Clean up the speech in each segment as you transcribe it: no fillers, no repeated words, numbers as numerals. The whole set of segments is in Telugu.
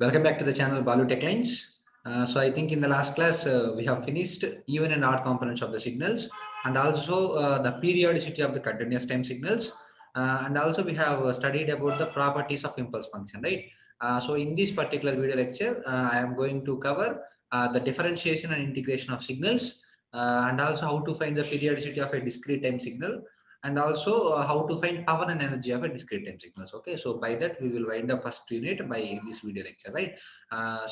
Welcome back to the channel Balu Tech Lines. So I think in the last class we have finished even and odd components of the signals, and also the periodicity of the continuous time signals, and also we have studied about the properties of impulse function, right? So in this particular video lecture, I am going to cover the differentiation and integration of signals, and also how to find the periodicity of a discrete time signal, and also how to find power and energy of a discrete time signals. Okay, so by that we will wind up first unit by this video lecture, right?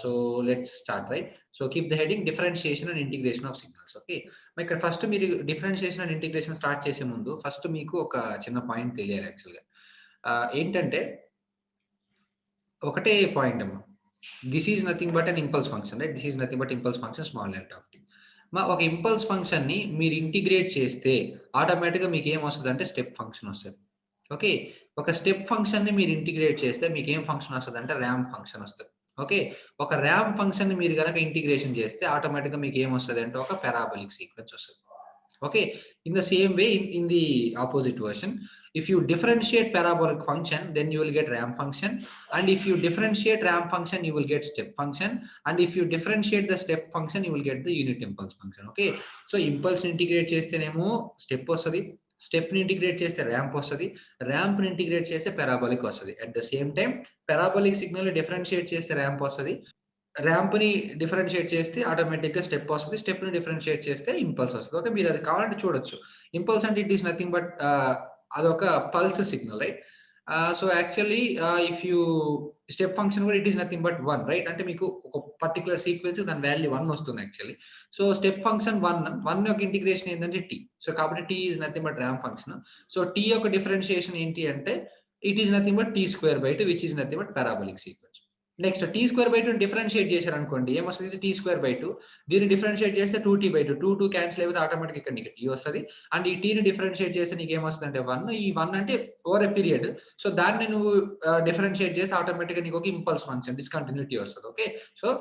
So let's start, right? So keep the heading differentiation and integration of signals. Okay, ఇక్కడ ఫస్ట్ మీరు డిఫరెన్షియేషన్ అండ్ ఇంటిగ్రేషన్ స్టార్ట్ చేసే ముందు ఫస్ట్ మీకు ఒక చిన్న పాయింట్ తెలియాలి యాక్చువల్గా. ఏంటంటే ఒకటే పాయింట్ అమ్మా, this is nothing but an impulse function, right? This is nothing but impulse function small delta of t. ఒక ఇంపల్స్ ఫంక్షన్ ని మీరు ఇంటిగ్రేట్ చేస్తే ఆటోమేటిక్గా మీకు ఏం వస్తుంది అంటే స్టెప్ ఫంక్షన్ వస్తుంది. ఓకే, ఒక స్టెప్ ఫంక్షన్ ని మీరు ఇంటిగ్రేట్ చేస్తే మీకు ఏం ఫంక్షన్ వస్తుంది అంటే ర్యాంప్ ఫంక్షన్ వస్తుంది. ఓకే, ఒక ర్యాంప్ ఫంక్షన్ ని మీరు కనుక ఇంటిగ్రేషన్ చేస్తే ఆటోమేటిక్గా మీకు ఏం వస్తుంది అంటే ఒక పారాబోలిక్ సీక్వెన్స్ వస్తుంది. Okay, in the same way, in the opposite version, if you differentiate parabolic function, then you will get ramp function, and if you differentiate ramp function, you will get step function, and if you differentiate the step function, you will get the unit impulse function. Okay, so impulse integrate చేస్తేనేమో step వస్తుంది, స్టెప్ ని ఇంటిగ్రేట్ చేస్తే ర్యాంప్ వస్తుంది, ర్యాంప్ ని ఇంటిగ్రేట్ చేస్తే పారాబోలిక్ వస్తుంది. At the same time parabolic signal differentiate చేస్తే ర్యాంప్ వస్తుంది, ర్యాంప్ ని డిఫరెన్షియేట్ చేస్తే ఆటోమేటిక్ గా స్టెప్ వస్తుంది, స్టెప్ ని డిఫరెన్షియేట్ చేస్తే ఇంపల్స్ వస్తుంది. ఓకే, మీరు అది కావాలంటే చూడొచ్చు. ఇంపల్స్ అంటే ఇట్ ఈస్ నథింగ్ బట్ అదొక pulse signal, right? So actually if you step function కూడా it is nothing but 1, right? అంటే మీకు ఒక పర్టికులర్ సీక్వెన్స్ దాని వాల్యూ 1 వస్తుంది యాక్చువల్లీ. సో స్టెప్ ఫంక్షన్ 1 యొక్క ఇంటిగ్రేషన్ ఏంటంటే టీ. సో కాబట్టి t is nothing but ramp function. So t యొక్క డిఫరెన్షియేషన్ ఏంటి అంటే it is nothing but t square by 2, which is nothing but parabolic sequence. Next t square by 2 differentiate చేశారు అనుకోండి, ఏమొస్తుంది? T square by 2. దీన్ని డిఫరెన్షియేట్ చేస్తే 2t బై 2, 2 క్యాన్సిల్ అయిపోతే ఆటోమేటిక్ ఇక్కడ నీకు టీ వస్తుంది. అండ్ ఈ టీని డిఫరెన్షియేట్ చేస్తే నీకు ఏమొస్తుంది అంటే 1. ఈ 1 అంటే ఓవర్ ఎ పీరియడ్. సో దాన్ని నువ్వు డిఫరెన్షియేట్ చేస్తే ఆటోమేటిక్గా నీకు ఒక ఇంపల్స్ ఫంక్షన్ డిస్కంటిన్యూటీ వస్తుంది. ఓకే, సో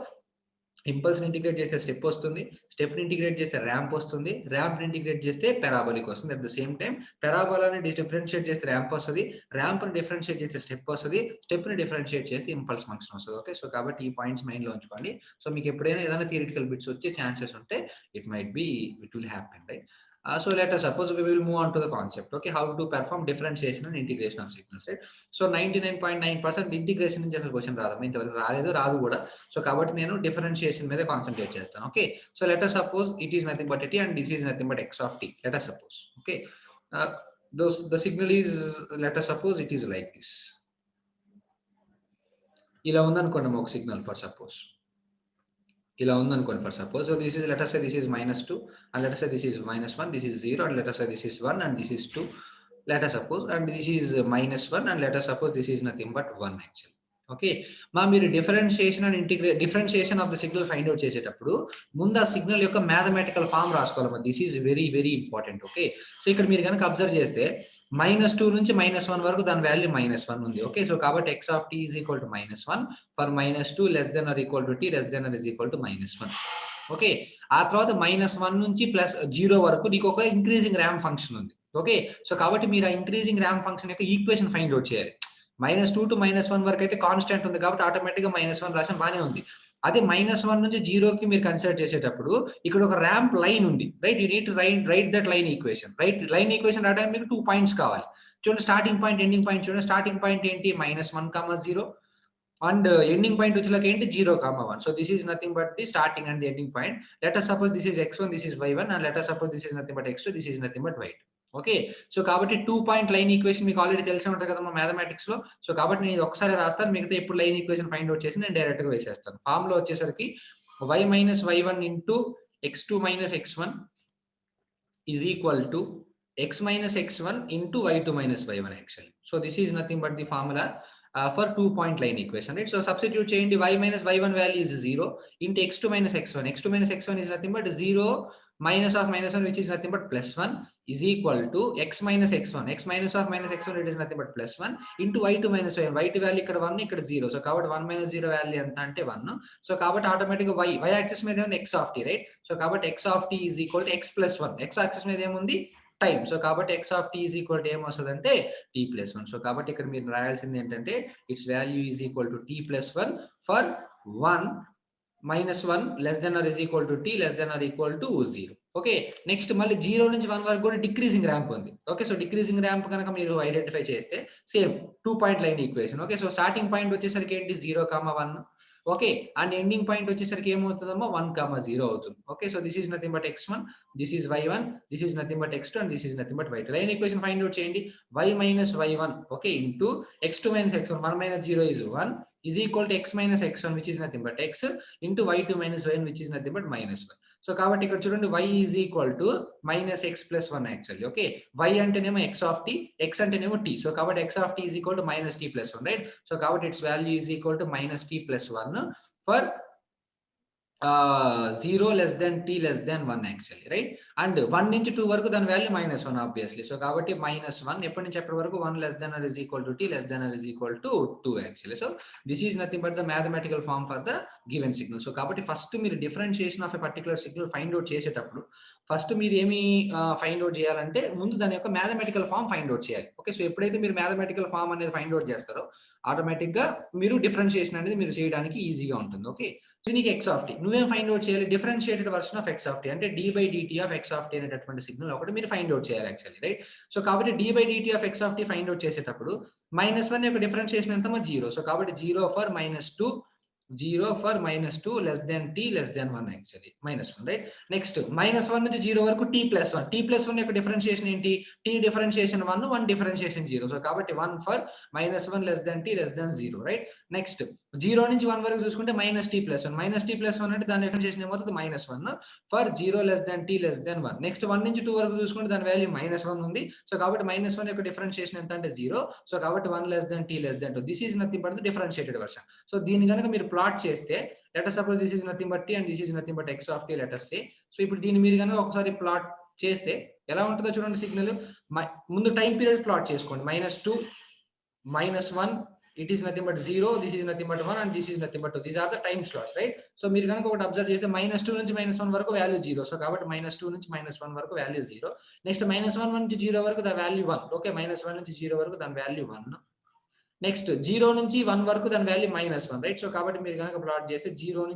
ఇంపల్స్ ని ఇంటిగ్రేట్ చేస్తే స్టెప్ వస్తుంది, స్టెప్ ని ఇంటిగ్రేట్ చేస్తే ర్యాంప్ వస్తుంది, ర్యాంప్ ని ఇంటిగ్రేట్ చేస్తే పారాబోలిక్ వస్తుంది. అట్ ద సేమ్ టైం పారాబోలాని డిఫరెన్షియేట్ చేస్తే ర్యాంప్ వస్తుంది, ర్యాంప్ ని డిఫరెన్షియేట్ చేస్తే స్టెప్ వస్తుంది, స్టెప్ ని డిఫరెన్షియేట్ చేస్తే ఇంపల్స్ ఫంక్షన్ వస్తుంది. ఓకే, సో కాబట్టి ఈ పాయింట్స్ మైండ్ లో ఉంచుకోండి. సో మీకు ఎప్పుడైనా ఏదైనా థియరిటికల్ బిట్స్ వచ్చే ఛాన్సెస్ ఉంటే it will happen, right? So let us suppose we will move on to the concept. Okay, how to perform differentiation and integration of signals, right? So 99.9% integration నుంచి అసలు క్వశ్చన్ రాదు, ఇంతవరకు రాదు కూడా. సో కాబట్టి నేను డిఫరెన్షియేషన్ మీద కాన్సన్ట్రేట్ చేస్తాను. Okay, so let us suppose it is nothing but t and this is nothing but x of t. Let us suppose, okay, the signal is, let us suppose it is like this. ఇలా ఉందనుకోండి ఒక సిగ్నల్, ఫర్ సపోజ్ ఇలా ఉందనుకోండి for suppose. So this is, let us say this is -2 and let us say this is -1, this is 0 and let us say this is 1 and this is 2, let us suppose, and this is -1 and let us suppose this is nothing but 1 actually. Okay, మీరు differentiation and differentiation of the signal find out చేసేటప్పుడు ముందు ఆ సిగ్నల్ యొక్క మ్యాథమెటికల్ ఫామ్ రాసుకోవాలి. This is very very important. Okay, so ఇక్కడ మీరు కనుక అబ్జర్వ్ చేస్తే -2 నుంచి -1 వరకు దాని వాల్యూ -1 ఉంది. ఓకే, సో కాబట్టి x of t is equal to -1 for -2 less than or equal to t less than or is equal to -1. Okay, ఆ తర్వాత -1 నుంచి +0 వరకు నీకు ఒక ఇంక్రీజింగ్ ర్యాంప్ ఫంక్షన్ ఉంది. ఓకే, సో కాబట్టి మీరు ఆ ఇంక్రీజింగ్ ర్యాంప్ ఫంక్షన్ యొక్క ఈక్వేషన్ ఫైండ్ అవుట్ చేయాలి. -2 to -1 వరకు అయితే కాన్స్టెంట్ ఉంది కాబట్టి ఆటోమేటిక్గా -1 రాసిన బాగానే ఉంది. అదే -1 నుంచి 0కి మీరు కన్సిడర్ చేసేటప్పుడు ఇక్కడ ఒక ర్యాంప్ లైన్ ఉంది, right? You need to right that line equation, right? Line equation రావడానికి మీకు 2 పాయింట్స్ కావాలి. చూడండి, స్టార్టింగ్ పాయింట్, ఎండింగ్ పాయింట్ చూడండి. స్టార్టింగ్ పాయింట్ ఏంటి? -1, 0 అండ్ ఎండింగ్ పాయింట్ వచ్చేలాగా ఏంటి? 0, 1. So this is nothing but the starting and the ending point. Let us suppose this is x1, this is y1 and let us suppose this is nothing but x2, this is nothing but y2. Okay, so కాబట్టి 2 పాయింట్ లైన్ ఈక్వేషన్ మీకు ఆల్రెడీ తెలిసే ఉంటుంది కదా మ్యాథమెటిక్స్ లో. సో కాబట్టి నేను ఒకసారి రాస్తాను, మిగతా ఇప్పుడు లైన్ ఈక్వేషన్ ఫైండ్ అవుట్ చేసి నేను డైరెక్ట్ గా వేసేస్తాను. ఫామ్ లో వచ్చేసరికి y minus y1 into x2 minus x1 is equal to x minus x1 into y2 minus y1 actually. So this is nothing but the formula for 2 point line equation, right? So substitute చేయండి, y minus y1 value is 0 into x2 minus x1. x2 minus x1 is nothing but 0 minus of -1 which is nothing but +1 is equal to x minus x1. x minus of -x1 it is nothing but +1 into y2 minus y1. y2 value ఇక్కడ 1, ఇక్కడ 0. సో కాబట్టి 1 minus 0 వాల్యూ ఎంత అంటే 1. సో కాబట్టి ఆటోమేటిక్ గా y యాక్సిస్ మీద ఏముంది? x of t, right? So కాబట్టి x of t is equal to x plus 1. x axis మీద ఏముంది? టైం. సో కాబట్టి x of t is equal to ఏమొస్తుందంటే t+1. సో కాబట్టి ఇక్కడ మీరు రాయాల్సింది ఏంటంటే it's value is equal to t+1 for 1 -1 less than or is equal to t less than or equal to 0. Okay, next మళ్ళీ 0 నుంచి 1 వరకు కూడా డిక్రీజింగ్ ర్యాంప్ ఉంది. ఓకే, సో డిక్రీజింగ్ ర్యాంప్ కనుక మీరు ఐడెంటిఫై చేస్తే same 2 point line equation. Okay, so starting point వచ్చేసరికి ఏంటి 0, 1. ఓకే, అండ్ ఎండింగ్ పాయింట్ వచ్చేసరికి ఏమవుతుందమ్మా 1, 0 అవుతుంది. Okay, so this is nothing but x1, this is y1, this is nothing but x2 and this is nothing but y2. Line equation find out చేయండి. y minus y1 okay into x2 minus x1, 1 minus 0 is 1 is equal to x minus x1 which is nothing but x into y2 minus y1 which is nothing but -1. So కాబట్టి ఇక్కడ చూడండి y is equal to minus x plus 1 actually. Okay, y అంటేనేమో x of t, x అంటేనేమో t. సో కాబట్టి x of t is equal to minus t plus 1, right? So కాబట్టి its value is equal to minus t plus 1 for 0 less than t less than 1 actually, right? And 1 నుంచి 2 వరకు దాని వాల్యూ -1 ఆబ్వియస్లీ. సో కాబట్టి -1 ఎప్పటి నుంచి ఎప్పటి వరకు 1 less than or is equal to t less than or is equal to 2 actually. So this is nothing but the mathematical form for the given signal. So కాబట్టి ఫస్ట్ మీరు differentiation of a particular signal find out చేసేటప్పుడు ఫస్ట్ మీరు ఏమి ఫైండ్ అవుట్ చేయాలంటే ముందు దాని యొక్క మ్యాథమెటికల్ ఫార్మ్ ఫైండ్ అవుట్ చేయాలి. ఓకే, సో ఎప్పుడైతే మీరు మ్యాథమెటికల్ ఫార్మ్ అనేది ఫైండ్ అవుట్ చేస్తారో ఆటోమేటిక్ గా మీరు డిఫరెన్షియేషన్ అనేది మీరు చేయడానికి ఈజీగా ఉంటుంది. ఓకే, దీనికి x ఆఫ్ t నువ్వేం ఫైండ్ అవుట్ చేయాలి? Differentiated version of x of t అంటే d/dt of x of t అనేటటువంటి సిగ్నల్ ఒకటి మీరు ఫైండ్ అవుట్ చేయాలి యాక్చువల్లీ, రైట్? సో కాబట్టి d/dt of x of t find out చేసేటప్పుడు -1 యొక్క డిఫరెన్షియేషన్ ఎంతమో 0. సో కాబట్టి 0 for -2 0 for -2 less than t less then 1 actually -1, right? Next -1 నుంచి 0 వరకు t+1. t+1 యొక్క డిఫరెన్షియేషన్ ఏంటి? t differentiation 1, 1 differentiation 0. సో కాబట్టి 1 for -1 less then t less then 0, right? Next 0 నుంచి 1 వరకు చూసుకుంటే -t+1 t+1 అంటే దాని డిఫరెన్షియేషన్ ఏమవుతుంది -1 for 0 less than t less then 1. Next 1 నుంచి 2 వరకు చూసుకుంటే దాని వాల్యూ -1 ఉంది. సో కాబట్టి -1 యొక్క డిఫరెన్షియేషన్ ఎంత అంటే 0. సో కాబట్టి 1 less then t less then 2. This is nothing but the differentiated version. So దీన్ని కనుక మీరు ప్లాట్ చేస్తే let us suppose this is nothing but t and this is nothing but x of t, let us say. So ఇప్పుడు దీన్ని మీరు కనుక ఒకసారి ప్లాట్ చేస్తే ఎలా ఉంటుందో చూడండి సిగ్నల్. ముందు టైం పీరియడ్ ప్లాట్ చేసుకోండి. -2 -1 it is nothing but 0, this is nothing but 1 and this is nothing but 2. These are the time slots, right? So మీరు కనుక ఒకటి అబ్జర్వ్ చేస్తే -2 నుంచి -1 వరకు వాల్యూ 0. సో కాబట్టి -2 నుంచి -1 వరకు వాల్యూ 0. నెక్స్ట్ -1 నుంచి 0 వరకు ద వాల్యూ 1. ఓకే, -1 నుంచి 0 వరకు దాని వాల్యూ 1. నెక్స్ట్ 0 నుంచి 1 వరకు దాని వాల్యూ -1, రైట్? సో కాబట్టి మీరు కనుక ప్లాట్ చేస్తే 0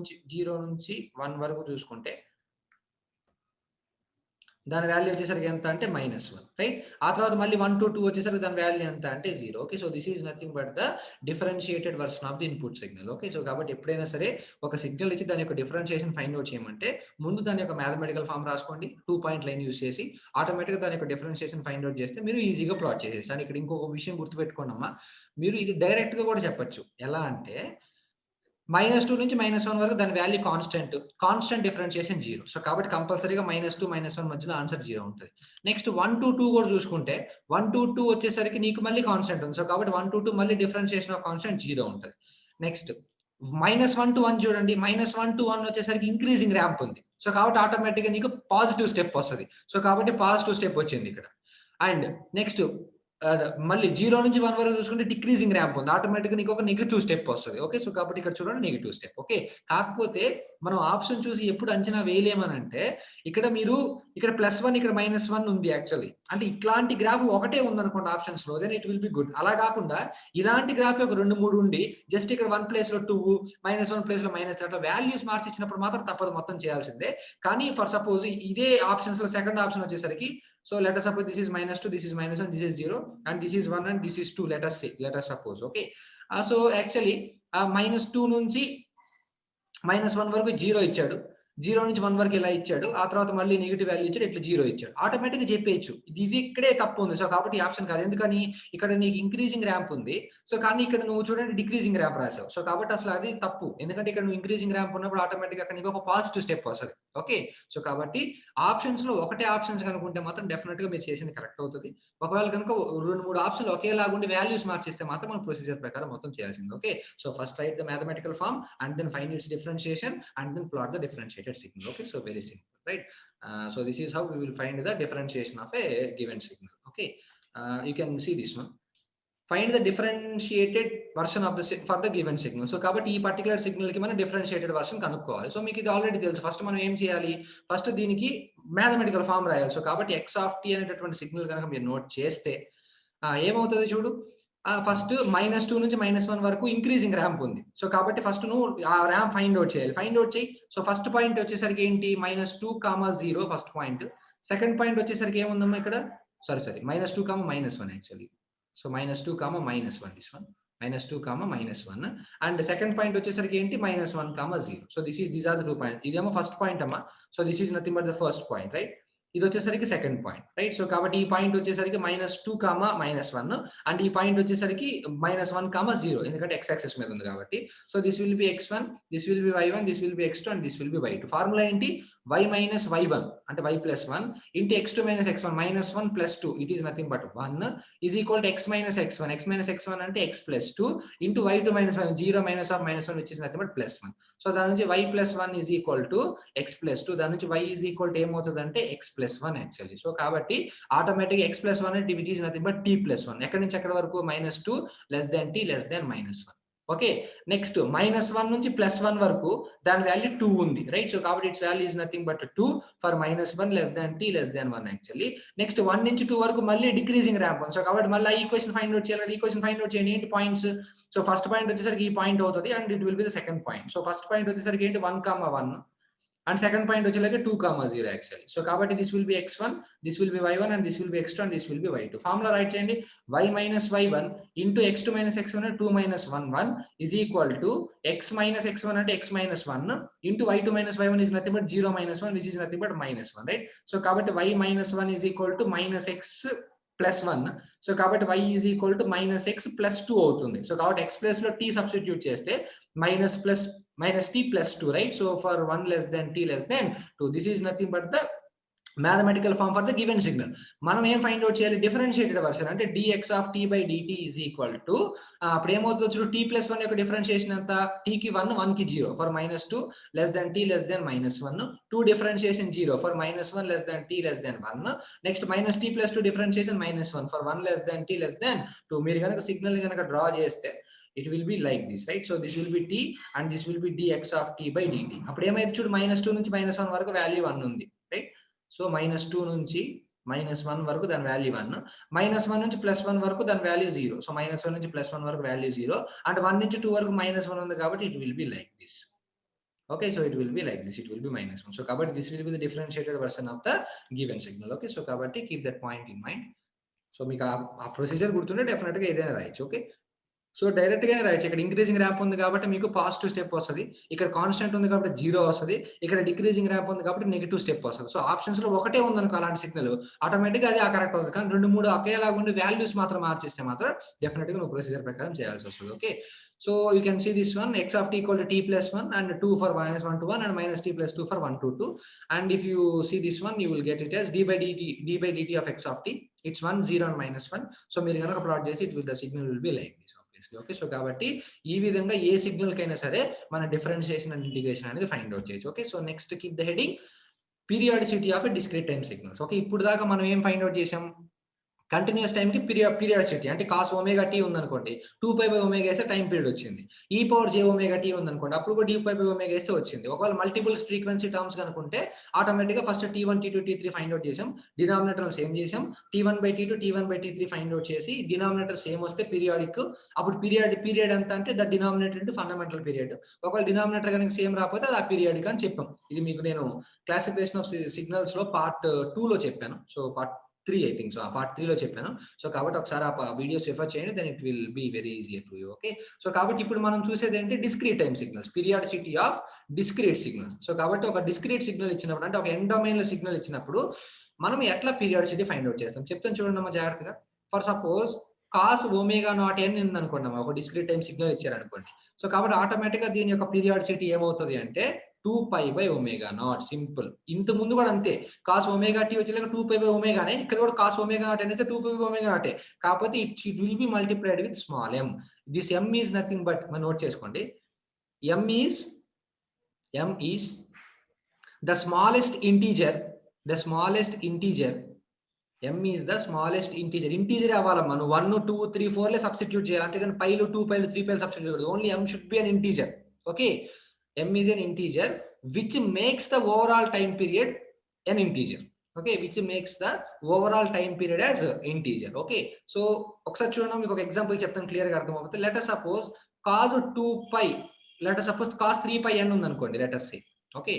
నుంచి 1 వరకు చూసుకుంటే దాని వాల్యూ వచ్చేసరికి ఎంత అంటే -1, రైట్? ఆ తర్వాత మళ్ళీ 1 to 2 వచ్చేసరికి దాని వాల్యూ ఎంత అంటే 0. Okay, so this is nothing but the differentiated version of the input signal. Okay, so కాబట్టి ఎప్పుడైనా సరే ఒక సిగ్నల్ ఇచ్చి దాని యొక్క డిఫరెన్షియేషన్ ఫైండ్ అవుట్ చేయమంటే ముందు దాని యొక్క మ్యాథమెటికల్ ఫార్మ్ రాసుకోండి. 2 పాయింట్ లైన్ యూస్ చేసి ఆటోమేటిక్గా దాని యొక్క డిఫరెన్షియేషన్ ఫైండ్ అవుట్ చేస్తే మీరు ఈజీగా ప్లాట్ చేసేసి. అండ్ ఇక్కడ ఇంకొక విషయం గుర్తుపెట్టుకోండి అమ్మా, మీరు ఇది డైరెక్ట్ గా కూడా చెప్పొచ్చు. ఎలా అంటే -2 నుంచి -1 వరకు దాని వాల్యూ కాన్స్టెంట్ డిఫరెన్షియేషన్ 0. సో కాబట్టి కంపల్సరీగా -2 -1 మధ్యలో ఆన్సర్ 0 ఉంటుంది. నెక్స్ట్ 1 to 2 కూడా చూసుకుంటే 1 to 2 వచ్చేసరికి నీకు మళ్ళీ కాన్స్టెంట్ ఉంది. సో కాబట్టి 1 to 2 మళ్ళీ డిఫరెన్షియేషన్ ఆఫ్ కాన్స్టెంట్ 0 ఉంటుంది. నెక్స్ట్ -1 to 1 చూడండి, -1 to 1 వచ్చేసరికి ఇంక్రీజింగ్ ర్యాంప్ ఉంది. సో కాబట్టి ఆటోమేటిక్గా నీకు పాజిటివ్ స్టెప్ వస్తుంది. సో కాబట్టి పాజిటివ్ స్టెప్ వచ్చింది ఇక్కడ. అండ్ నెక్స్ట్ మళ్ళీ 0 నుంచి 1 వరకు చూసుకుంటే డిక్రీజింగ్ ర్యాంప్ ఉంది. ఆటోమేటిక్గా నీకు ఒక నెగెటివ్ స్టెప్ వస్తుంది. ఓకే, సో కాబట్టి ఇక్కడ చూడండి నెగెటివ్ స్టెప్. ఓకే, కాకపోతే మనం ఆప్షన్ చూసి ఎప్పుడు అంచనా వేయలేమనంటే ఇక్కడ +1 ఇక్కడ -1 ఉంది యాక్చువల్లీ. అంటే ఇట్లాంటి గ్రాఫ్ ఒకటే ఉందనుకోండి ఆప్షన్స్ లో, then it will be good. అలా కాకుండా ఇలాంటి గ్రాఫ్ ఒక 2, 3 ఉండి జస్ట్ ఇక్కడ 1 ప్లేస్ లో 2 -1 ప్లేస్ లో -3 అట్లా వాల్యూస్ మార్చి ఇచ్చినప్పుడు మాత్రం తప్పదు, మొత్తం చేయాల్సిందే. కానీ ఫర్ సపోజ్ ఇదే ఆప్షన్స్ లో సెకండ్ ఆప్షన్ వచ్చేసరికి, so let us suppose this is -2, this is -1, this is 0 and this is 1 and this is 2, let us suppose. Okay, so actually -2 నుంచి -1 వరకు 0 ఇచ్చాడు, 0 నుంచి 1 వరకు ఇలా ఇచ్చాడు, ఆ తర్వాత మళ్ళీ నెగిటివ్ వాల్యూ ఇచ్చాడు, ఇట్లా 0 ఇచ్చాడు. ఆటోమేటిక్గా చెప్పేయచ్చు ఇది ఇక్కడే తప్పు ఉంది. సో కాబట్టి ఈ ఆప్షన్ కాదు. ఎందుకని ఇక్కడ నీకు ఇంక్రీజింగ్ ర్యాంప్ ఉంది. సో కానీ ఇక్కడ నువ్వు చూడండి డిక్రీజింగ్ ర్యాంప్ రాసావు. సో కాబట్టి అసలు అది తప్పు. ఎందుకంటే ఇక్కడ నువ్వు ఇంక్రీజింగ్ ర్యాంప్ ఉన్నప్పుడు ఆటోమేటిక్గా అక్కడ నీకు ఒక పాజిటివ్ స్టెప్ వస్తుంది. ఓకే, సో కాబట్టి ఆప్షన్స్ లో ఒకటే ఆప్షన్స్ కనుకుంటే మాత్రం డెఫినెట్ గా మీరు చేసింది కరెక్ట్ అవుతుంది. ఒకవేళ కనుక 2, 3 ఆప్షన్లు ఒకేలాగుండి వాల్యూస్ మార్చిస్తే మాత్రం మన ప్రొసీజర్ ప్రకారం మొత్తం చేయాల్సింది. Okay, so first write the mathematical form and then find its differentiation and then plot the differentiated signal. Okay, so very simple, right? So this is how we will find the differentiation of a given signal. Okay, you can see this one. Find the differentiated version of the for the given signal. So కాబట్టి ఈ పర్టికులర్ సిగ్నల్ కి మనం డిఫరెన్షియేటెడ్ వర్షన్ కనుక్కోవాలి. సో మీకు ఇది ఆల్రెడీ తెలుసు. ఫస్ట్ మనం ఏం చేయాలి, ఫస్ట్ దీనికి మ్యాథమెటికల్ ఫామ్ రాయాలి. సో కాబట్టి x ఆఫ్ t అనేటటువంటి సిగ్నల్ కనుక మీరు నోట్ చేస్తే ఏమవుతుంది చూడు, ఫస్ట్ -2 నుంచి -1 వరకు ఇంక్రీజింగ్ ర్యాంప్ ఉంది. సో కాబట్టి ఫస్ట్ నువ్వు ఆ ర్యాంప్ ఫైండ్ అవుట్ చేయాలి. ఫైండ్ అవుట్ చేయి. సో ఫస్ట్ పాయింట్ వచ్చేసరికి ఏంటి, -2, 0 ఫస్ట్ పాయింట్. సెకండ్ పాయింట్ వచ్చేసరికి ఏముందమ్మా ఇక్కడ, sorry -2, -1 actually. So -2, -1 this one, -2, -1 and second point వచ్చేసరికి ఏంటి, -1, 0. So these are the 2 points. ఇదేమో ఫస్ట్ పాయింట్ అమ్మా. So this is nothing but the first point, right. ఇది వచ్చేసరికి సెకండ్ పాయింట్, రైట్. సో కాబట్టి ఈ పాయింట్ వచ్చేసరికి -2, -1 అండ్ ఈ పాయింట్ వచ్చేసరికి -1, 0 ఎందుకంటే x యాక్సిస్ మీద ఉంది కాబట్టి. So this will be x1, this will be y1, this will be x2 and this will be y2. Formula ఏంటి, y minus y1 అంటే y plus 1 into x2 minus x1 -1 plus 2 it is nothing but 1 is equal to x minus x1. x minus x1 అంటే x plus 2 into y2 minus 1, 0 minus of -1 which is nothing but plus 1. So దాని నుంచి y plus 1 is equal to x plus 2. దాని నుంచి y is equal to ఏమవుతుందంటే x plus 1 యాక్చువల్లీ. సో కాబట్టి ఆటోమేటిక్ x plus 1 అంటే it is nothing but t plus 1. ఎక్కడి నుంచి ఎక్కడి వరకు, -2 less than t less than -1. Okay, next -1 నుంచి +1 వరకు దాని వాల్యూ 2 ఉంది, రైట్. సో కాబట్టి it's value is nothing but 2 for -1 less than t less than 1 actually. Next 1 నుంచి 2 వరకు మళ్ళీ డిక్రీజింగ్ ర్యాంప్ ఉంది. సో కాబట్టి మళ్ళీ ఈక్వేషన్ ఫైండ్ అవుట్ చేయాలి. ఈక్వేషన్ ఫైండ్ అవుట్ చేయండి. ఏంటి పాయింట్స్, సో ఫస్ట్ పాయింట్ వచ్చేసరికి ఈ పాయింట్ అవుతుంది and it will be the second point. So first point వచ్చేసరికి ఏంటి 1, 1 అండ్ సెకండ్ పాయింట్ వచ్చేలాగే 2, 0 యాక్చువల్లీ. సో కాబట్టి this will be x1, this will be y1 and this will be x2 and this will be y2. Formula write చేయండి. y minus y1 into x2 minus x1 2 minus 1 1 is equal to x minus x1 అంటే x minus 1 into y2 minus y1 is nothing but 0 minus 1 which is nothing but -1, right. So కాబట్టి y minus 1 is equal to -x plus 1. So కాబట్టి y is equal to -x plus 2 అవుతుంది. సో కాబట్టి x ప్లస్ లో t సబ్స్టిట్యూట్ చేస్తే minus t plus 2, right. So for 1 less than t less than 2, this is nothing but the mathematical form for the given signal. మనం ఏం ఫైండ్ అవుట్ చేయాలి, డిఫరెన్షియేటెడ్ వర్షన్ అంటే dx of t by dt is equal to అప్పుడు ఏమవుతుందో చూడు, t plus 1 యొక్క డిఫరెన్షియేషన్ ఎంత, t కి 1, 1 కి 0 for -2 less than t less than -1. 2 differentiation 0 for -1 less than t less than 1. Next -t plus 2 differentiation -1 for 1 less than t less than 2. మీరు కనుక సిగ్నల్ ని కనుక డ్రా చేస్తే it will be like this, right. So this will be t and this will be dx of t by dt. అప్పుడు ఏమైతే చూడు, -2 నుంచి -1 వరకు వాల్యూ 1 ఉంది, రైట్. సో -2 నుంచి -1 వరకు దాని వాల్యూ 1, -1 నుంచి +1 వరకు దాని వాల్యూ 0. సో -1 నుంచి +1 వరకు వాల్యూ 0 అండ్ 1 నుంచి 2 వరకు -1 ఉంది కాబట్టి it will be like this. Okay, so it will be like this, it will be -1. So కాబట్టి this will be the differentiated version of the given signal. Okay, so కాబట్టి keep that point in mind. So మీకు ఆ ప్రొసీజర్ గుర్తుంటే డెఫినెట్ గా ఏదైనా రాయొచ్చు. ఓకే, సో డైరెక్ట్ గానే రాయొచ్చు. ఇక్కడ ఇంక్రీజింగ్ ర్యాంప్ ఉంది కాబట్టి మీకు పాజిటివ్ స్టెప్ వస్తుంది, ఇక్కడ కాన్స్టెంట్ ఉంది కాబట్టి 0 వస్తుంది, ఇక్కడ డిక్రీజింగ్ ర్యాంప్ ఉంది కాబట్టి నెగిటివ్ స్టెప్ వస్తుంది. సో ఆప్షన్స్ లో ఒకటే ఉందనుకో అలాంటి సిగ్నల్, ఆటోమేటిక్ గా అది కరెక్ట్ అవుతుంది. కానీ 2, 3 ఒకేలాగా ఉండి వాల్యూస్ మాత్రం మార్చేస్తే మాత్రం డెఫినెట్ గా నువ్వు ప్రొసీజర్ ప్రకారం చేయాల్సి వస్తుంది. Okay, so you can see this one, x of t equal to t plus 1 and 2 for -1 to 1 and -t plus 2 for 1 to 2. And if you see this one, you will get it as d by dt of x of t. It's 1, 0 and -1. So మీరు కనుక ప్లాట్ చేసి the signal will be like this. Okay, so కాబట్టి ఈ విధంగా ఏ సిగ్నల్ కైనా సరే మన డిఫరెన్షియేషన్ అండ్ ఇంటిగ్రేషన్ అనేది ఫైండ్ అవుట్ చేయొచ్చు. Okay, so next keep the heading periodicity of a discrete time signals. Okay, ఇప్పుడు దాకా మనం ఏం ఫైండ్ అవుట్ చేసాం, కంటిన్యూస్ టైం కి పీరియాడిసిటీ అంటే cos ωt ఉందనుకోండి, 2π/ω వేస్తే టైం పీరియడ్ వచ్చింది. e⁻jωt ఉందనుకోండి, అప్పుడు కూడా dπ/ω వేస్తే వచ్చింది. ఒకవేళ మల్టిపుల్ ఫ్రీక్వెన్సీ టర్మ్స్ కనుకుంటే ఆటోమేటిక్ గా first t1 t2 t3 find out చేసాం, డినామినేటర్ సేమ్ చేసాం, t1/t2 t1/t3 ఫైండ్ అవుట్ చేసి డినామినేటర్ సేమ్ వస్తే పీరియాడిక్, అప్పుడు పీరియడ్ ఎంత అంటే the denominator into fundamental period. ఒకవేళ డినామినేటర్ కనుక సేమ్ రాకపోతే అది ఆ పీరియాడిక్ అని చెప్పాం. ఇది మీకు నేను క్లాసిఫికేషన్ ఆఫ్ సిగ్నల్స్ లో పార్ట్ 2 లో చెప్పాను. So part 3 I think, so ఆ పార్ట్ 3 లో చెప్పాను. సో కాబట్టి ఒకసారి ఆ వీడియోస్ రిఫర్ చేయండి, then it will be very easier to you. Okay, so కాబట్టి ఇప్పుడు మనం చూసేది ఏంటి, discrete time signals, periodicity of discrete signals. So కాబట్టి ఒక డిస్క్రీట్ సిగ్నల్ ఇచ్చినప్పుడు అంటే ఒక ఎండ్ డొమైన్ లో సిగ్నల్ ఇచ్చినప్పుడు మనం ఎట్లా పీరియాడిసిటీ ఫైండ్ అవుట్ చేస్తాం చెప్తాను చూడండి అమ్మా జాగ్రత్తగా. ఫర్ సపోజ్ cos ωn ఉంది అనుకోండి, ఒక డిస్క్రీట్ టైమ్ సిగ్నల్ ఇచ్చారనుకోండి. సో కాబట్టి ఆటోమేటిక్ గా దీని యొక్క పీరియాడిసిటీ ఏమవుతుంది అంటే 2π/ω0. సింపుల్, ఇంత ముందు కూడా అంతే, cos ωt వచ్చేలాగా 2π/ω, ఇక్కడ కూడా cos ωn అనేది 2π/ω, కాకపోతే it will be multiplied with small m. This m is nothing but, మనం నోట్ చేసుకోండి, m is the smallest integer m is the smallest integer. Integer అవ్వాలమ్మా, నువ్వు 1 2 3 4 లే సబ్స్టిట్యూట్ చేయాలి, అంతేగాని పైలు 2 పైలు 3 పైలు సబ్స్టిట్యూట్ చేయకూడదు. Only m should be an integer. Okay, m is an integer which makes the overall time period an integer. Okay, which makes the overall time period as integer. Okay, so ఒకసారి చూడండి, మీకు ఒక ఎగ్జాంపుల్ చెప్తాను క్లియర్ గా అర్థం అవుతుంది. Let us suppose cos 2 pi, let us suppose cos 3 pi n ఉంది అనుకోండి, let us say. ఓకే,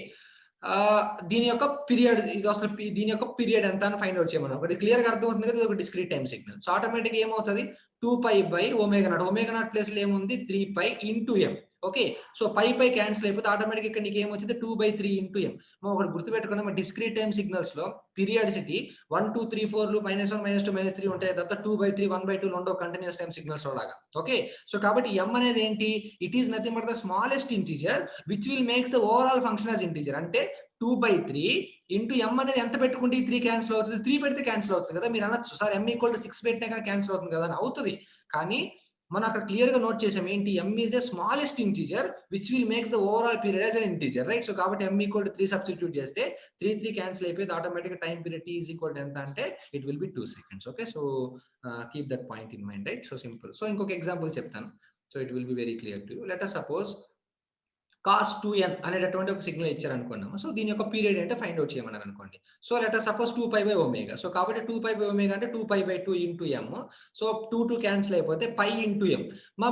దీని యొక్క పీరియడ్, ఇది అసలు దీని యొక్క పీరియడ్ ఎంత అని ఫైండ్ అవుట్ చేయమని ఒకటి క్లియర్ గా అర్థమవుతుంది కదా, ఇది ఒక discrete time signal. So automatic ఏమవుతుంది, 2 pi by omega naught, omega naught place లో ఏముంది 3 pi ఇంటూ ఎం. ఓకే, సో పై క్యాన్సిల్ అయిపోతే ఆటోమేటిక్ ఇక్కడ నీకు ఏమొచ్చింది 2/3 ఇంటూ ఎం. ఒకటి గుర్తుపెట్టుకున్నా, మా డిస్క్రీట్ టైం సిగ్నల్స్ లో పీరియాడిసిటీ 1 2 3 4 -1 -2 -3 ఉంటాయి తప్ప 2/3 1/2 ఉండవు కంటిన్యూస్ టైం సిగ్నల్స్ లో లాగా. ఓకే, సో కాబట్టి ఎం అనేది ఏంటి, it is nothing but the smallest integer which will makes the overall function as integer. అంటే 2/3 ఇంటూ ఎం అనేది ఎంత పెట్టుకుంటే 3 క్యాన్సిల్ అవుతుంది, 3 పెడితే క్యాన్సిల్ అవుతుంది కదా. మీరు అనొచ్చు సార్ m = 6 పెట్టినా కానీ క్యాన్సిల్ అవుతుంది కదా అని. అవుతుంది, కానీ మనం అక్కడ క్లియర్ గా నోట్ చేసాం ఏంటి, m is a smallest integer which will make the overall period as an integer, right? So కాబట్టి m = 3 సబ్స్టిట్యూట్ చేస్తే 3 క్యాన్సిల్ అయిపోయింది, ఆటోమేటిక్ టైం పీరియడ్ t = ఎంత అంటే it will B 2 seconds. Okay, so keep that point in mind, right? So simple. So ఇంకొక ఎగ్జాంపుల్ చెప్తాను, so it will be very clear to you. Let us suppose cos 2n అనేటటువంటి ఒక సిగ్నల్ ఇచ్చారు అనుకున్నాము. సో దీని యొక్క పీరియడ్ అంటే ఫైండ్ అవుట్ చేయమన్నారు అనుకోండి. So let us suppose 2 pi by omega. So కాబట్టి 2 pi బై ఒమేగా అంటే 2 pi by 2 into M. So 2 cancel అయిపోతే పై ఇంటూ ఎం.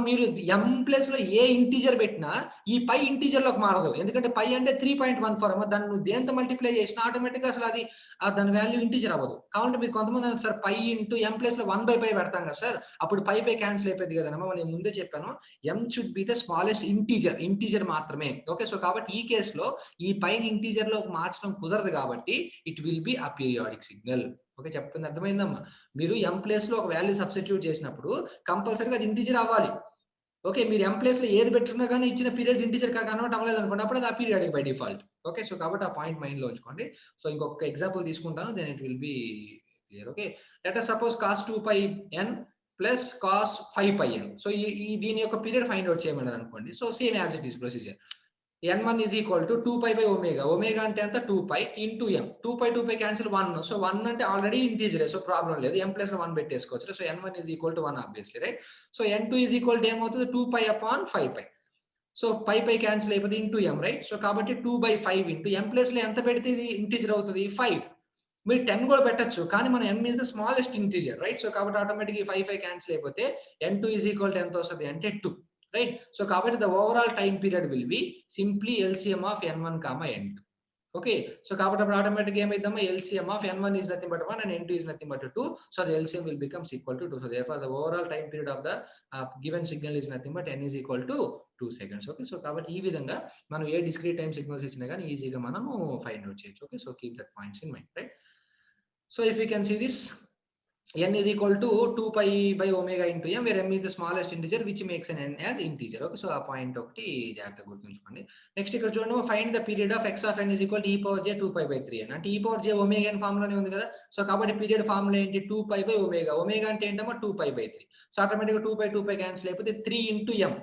మీరు ఎం ప్లేస్ లో ఏ ఇంటీజర్ పెట్టినా ఈ పై ఇంటీజర్ లోకి మారదు, ఎందుకంటే పై అంటే 3.14. దాన్ని నువ్వు దేంతో మల్టిప్లై చేసినా ఆటోమేటిక్ గా అసలు అది దాని వాల్యూ ఇంటీజర్ అవ్వదు. కాబట్టి మీరు కొంతమంది అన్నారు సార్ పై ఇంటూ ఎం ప్లేస్ లో 1/π పెడతాం కదా సార్, అప్పుడు పై క్యాన్సిల్ అయిపోయింది కదనమ్మా. నేను ముందే చెప్పాను, M should be the smallest integer మాత్రమే. ఓకే, సో కాబట్టి ఈ కేసులో ఈ పైన ఇంటీజర్ లో మార్చడం కుదరదు కాబట్టి it will be a periodic signal. Okay, చెప్తుంది అర్థమైందమ్మా. మీరు ఎం ప్లేస్ లో ఒక వాల్యూ సబ్స్టిట్యూట్ చేసినప్పుడు కంపల్సరీగా అది ఇంటీజర్ అవ్వాలి. ఓకే, మీరు ఎం ప్లేస్ లో ఏది పెట్టుకున్నా కానీ ఇచ్చిన పీరియడ్ ఇంటీజర్ కన్వర్ట్ అవ్వలేదు అనుకోండి, అప్పుడు అది ఆ periodic by default. Okay, so కాబట్టి ఆ పాయింట్ మైండ్ లో ఉంచుకోండి. సో ఇంకొక ఎగ్జాంపుల్ తీసుకుంటాను, then it will be clear. Okay, let us suppose cos 2 pi n plus cos 5 pi n. So ఈ దీని యొక్క పీరియడ్ ఫైండ్ అవుట్ చేయమన్నారు అనుకోండి. So same as it is procedure. n1 = 2 pi by omega. Omega అంటే ఎంత 2 pi into m. 2 pi cancel 1. So 1 అంటే ఆల్రెడీ ఇంటీజరే, సో ప్రాబ్లం లేదు, ఎం ప్లస్ 1 పెట్టేసుకోవచ్చు. So n1 = 1 obviously, right? So n2 = ఏమవుతుంది 2 pi upon 5 pi. So pi cancel అయిపోతుంది ఇంటూ ఎం, రైట్? సో కాబట్టి 2/5 ఇంటూ ఎం ప్లేస్ లో ఎంత పెడితే ఇది ఇంటీజర్ అవుతుంది 5. మీరు 10 కూడా పెట్టచ్చు, కానీ మన m is the smallest integer, right? So కాబట్టి ఆటోమేటిక్ ఈ 5 క్యాన్సిల్ అయిపోతే n2 = ఎంత వస్తుంది అంటే 2, రైట్? సో కాబట్టి the overall time period will be simply LCM of n1, n2. Okay, so కాబట్టి అప్పుడు ఆటోమేటిక్ ఏమైందమ్మా, LCM of n1 is nothing but 1 and n2 is nothing but 2. So the LCM will becomes equal to 2. So therefore the overall time period of the given signal is nothing but n is equal to 2 seconds. Okay, so కాబట్టి ఈ విధంగా మనం ఏ డిస్క్రీట్ టైం సిగ్నల్స్ ఇచ్చినా కానీ ఈజీగా మనము ఫైండ్ అవుట్ చేయొచ్చు. Okay, so keep that points in mind, right? So if you can see this, n is equal to 2 pi by omega into m, where m is the smallest integer which makes an n as integer. Okay, so ఆ పాయింట్ ఒకటి జాగ్రత్తగా గుర్తుంచుకోండి. నెక్స్ట్ ఇక్కడ చూడండి, find the period of x of n is equal to e power j 2 pi by 3n. అంటే e power j omega n ఫార్ములానే ఉంది కదా. సో కాబట్టి పీరియడ్ ఫార్ములా ఏంటి 2 pi by ఒమేగా. ఒమేగా అంటే ఏంటమ్మా 2 pi by 3. సో ఆటోమేటిక్గా 2 pi క్యాన్సిల్ అయిపోతే 3 into m.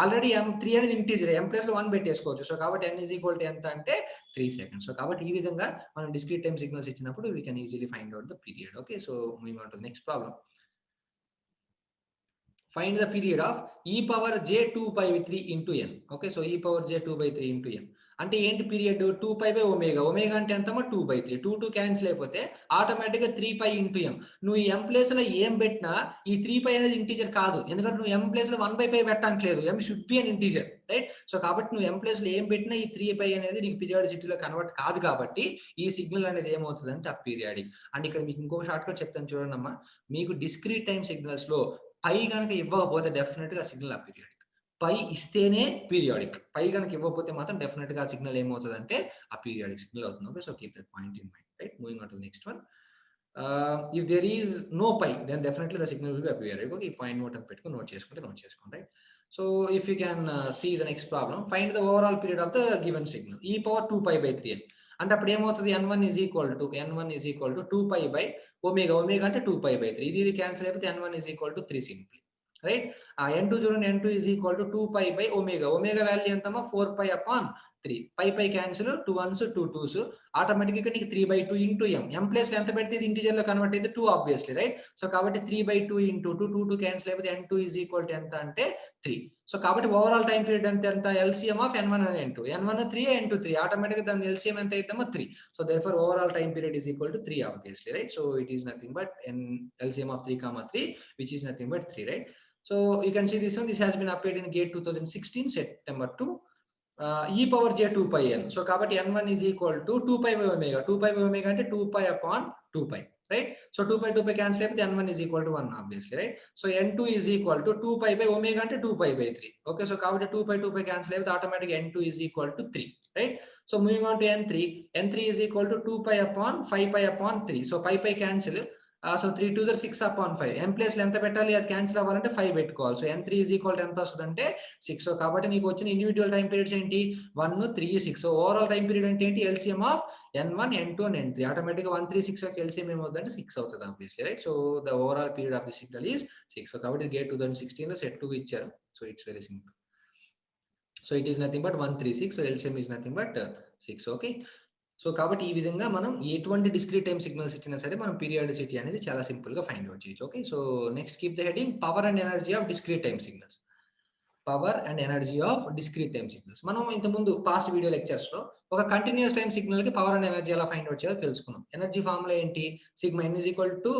ఆల్రెడీ m3 అనేది ఇంటీజర్, m ప్లస్ లో 1 పెట్టేసుకోవచ్చు. సో కాబట్టి n is equal to ఎంత అంటే 3 seconds. సో కాబట్టి ఈ విధంగా మనం డిస్క్రీట్ టైం సిగ్నల్స్ ఇచ్చినప్పుడు we can easily find out the period. Okay, so moving on to the next problem. Find the period of e power j 2 pi 3 into n. Okay, so e power j 2/3 into n అంటే ఏంటి period 2 pi by omega. Omega అంటే ఎంతమా 2/3. 2 క్యాన్సిల్ అయిపోతే ఆటోమేటిక్ గా 3 pi into m. నువ్వు ఈ m ప్లేస్ లో ఏం పెట్టినా ఈ 3 pi అనేది ఇంటీజర్ కాదు, ఎందుకంటే నువ్వు m ప్లేస్ లో 1/π పెట్టడానికి లేదు. m should be an integer, right? So కాబట్టి నువ్వు m ప్లేస్ లో ఏం పెట్టినా ఈ 3 pi అనేది నీకు పీరియాడిసిటీలో కన్వర్ట్ కాదు, కాబట్టి ఈ సిగ్నల్ అనేది ఏమవుతుంది అంటే అపీరియాడిక్. అండ్ ఇక్కడ మీకు ఇంకో షార్ట్ కట్ చెప్తాను చూడండి అమ్మా. మీకు డిస్క్రీట్ టైం సిగ్నల్స్ లో పై కనుక ఇవ్వకపోతే డెఫినెట్ గా సిగ్నల్ అపీరియాడిక్. పై ఇస్తేనే పీరియాడిక్, పై కనుక ఇవ్వకపోతే మాత్రం డెఫినెట్ గా సిగ్నల్ ఏమవుతుంది అంటే ఆ పీరియాడిక్ సిగ్నల్ అవుతుంది. Okay, so keep that point in mind, right? Moving on to next one. If there is no pi then definitely the signal will be aperiodic. Okay, ఈ పాయింట్ నోట్ అని పెట్టుకొని నోట్ చేసుకోండి, right? So if you can see the next problem, find the overall period of the given signal e power 2 pi by 3n. అంటే అప్పుడు ఏమవుతుంది n1 is equal to 2 pi by omega. Omega అంటే 2 pi by 3. ఇది క్యాన్సిల్ అయిపోతే n1 is equal to 3 simply, right? n2 చూడండి, n2 is equal to 2 pi by omega. Omega value ఎంతమా 4 pi upon 3. Pi cancel, 2 1s 2 2s, ఆటోమేటిక్గా నీకు 3/2 ఇంటూ m ప్లేస్ ఎంత పెడితే ఇది ఇంటీజర్ లో కన్వర్ట్ అయితే 2 ఆబ్వియస్లీ రైట్. సో కాబట్టి 3/2 ఇంటూ 2 క్యాన్సిల్ అయిపోతే n2 ఈజ్ ఈక్వల్ టు ఎంత అంటే 3. సో కాబట్టి ఓవరాల్ టైం పీరియడ్ ఎంత LCM of n1 and n2, n1 3, n2 3, ఆటోమేటిక్గా దాని ఎల్సిఎం ఎంత అవుతామో 3. So therefore overall time period is equal to 3 obviously right. So it is nothing but LCM of 3, 3, which is nothing but 3, right? So you can see this one. This has been appeared in GATE 2016 September 2. E power j 2 pi n. So kabatti n1 is equal to 2 pi by omega. 2 pi by omega ante 2 pi upon 2 pi, right? So 2 pi cancel ayipothe n1 is equal to 1 obviously, right? So n2 is equal to 2 pi by omega ante 2 pi by 3. Okay, so kabatti 2 pi cancel ayipothe automatic n2 is equal to 3, right? So moving on to n3 is equal to 2 pi upon 5 pi upon 3. So pi cancel. So 3 2s are 6 upon 5. M place ఎంత పెట్టాలి, అది క్యాన్సిల్ అవ్వాలంటే 5 పెట్టుకోవాలి. So n3 is equal to ఎంత వస్తుందంటే 6. సో కాబట్టి నీకు వచ్చిన ఇండివిజువల్ టైం పీరియడ్స్ ఏంటి 1 3 6. సో ఓవరాల్ టైం పీరియడ్ అంటే ఏంటి LCM of n1 n2 and n3. ఆటోమేటిక్గా 1 3 6 యొక్క LCM ఏమవుతుందంటే 6 అవుతుంది obviously right. So the overall period of the signal is 6. So కాబట్టి గేట్ 2016 లో సెట్ 2 ఇచ్చారు. So it's very simple. So it is nothing but 136. So LCM is nothing but 6. Okay, so కాబట్టి ఈ విధంగా మనం ఎటువంటి డిస్క్రీట్ టైం సిగ్నల్స్ ఇచ్చినా సరే మనం పీరియాడిసిటీ అనేది చాలా సింపుల్ గా ఫైండ్ అవుట్ చేయొచ్చు. Okay, so next keep the heading power and energy of discrete time signals. Power and energy of discrete time signals. మనం ఇంతకుముందు పాస్ట్ వీడియో లెక్చర్స్ లో ఒక కంటిన్యూస్ టైం సిగ్నల్ కి పవర్ అండ్ ఎనర్జీ ఎలా ఫైండ్ అవుట్ చేయాలో తెలుసుకున్నాం. ఎనర్జీ ఫార్ములా ఏంటి, sigma n is equal to